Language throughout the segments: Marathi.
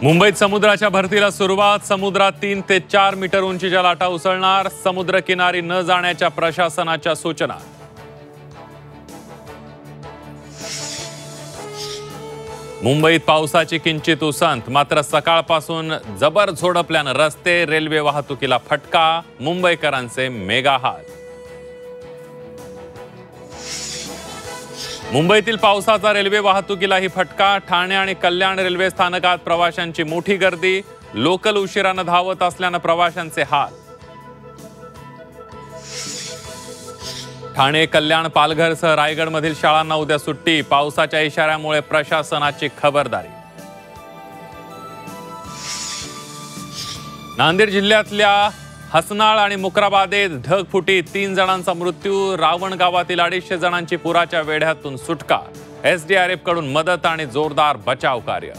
मुंबईत समुद्राच्या भरतीला सुरुवात। समुद्रात 3 ते 4 मीटर उंचीच्या लाटा उसळणार। समुद्रकिनारी न जाण्याच्या प्रशासनाच्या सूचना। मुंबईत पावसाची किंचित उसंत, मात्र सकाळपासून जबर झोडपल्यानं रस्ते रेल्वे वाहतुकीला फटका। मुंबईकरांचे मेगा हाल। मुंबईतील पावसाचा रेल्वे वाहतुकीलाही फटका। ठाणे आणि कल्याण रेल्वे स्थानकात प्रवाशांची मोठी गर्दी। लोकल उशिराने धावत असल्यानं प्रवाशांचे हाल। ठाणे, कल्याण, पालघरसह रायगडमधील शाळांना उद्या सुट्टी। पावसाच्या इशाऱ्यामुळे प्रशासनाची खबरदारी। नांदेड जिल्ह्यातल्या हसनाळ आणि मुक्राबादेत ढगफुटी, 3 जणांचा मृत्यू। रावण गावातील 250 जणांची पुराच्या वेढ्यातून सुटका। एसडीआरएफ कडून मदत आणि जोरदार बचाव कार्य।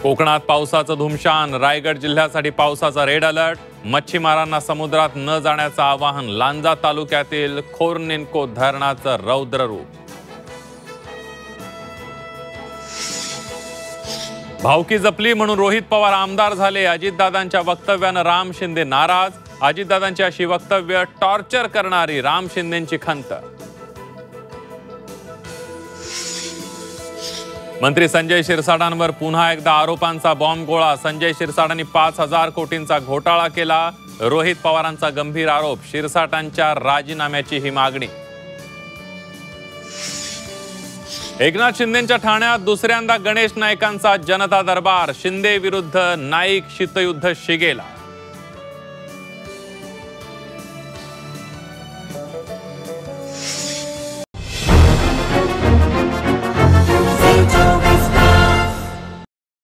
कोकणात पावसाचं धुमशान। रायगड जिल्ह्यासाठी पावसाचा रेड अलर्ट। मच्छीमारांना समुद्रात न जाण्याचं आवाहन। लांजा तालुक्यातील खोरनिन्को धरणाचं रौद्र रूप। भावकी जपली म्हणून रोहित पवार आमदार झाले। अजितदादांच्या वक्तव्यानं राम शिंदे नाराज। अजितदादांची अशी वक्तव्य टॉर्चर करणारी, राम शिंदेंची खंत। मंत्री संजय शिरसाटांवर पुन्हा एकदा आरोपांचा बॉम्बगोळा। संजय शिरसाटांनी 5,000 कोटींचा घोटाळा केला। रोहित पवारांचा गंभीर आरोप। शिरसाटांच्या राजीनाम्याची ही मागणी। एकनाथ शिंदेंच्या ठाण्यात दुसऱ्यांदा गणेश नाईकांचा जनता दरबार। शिंदे विरुद्ध नाईक शीतयुद्ध शिगेला।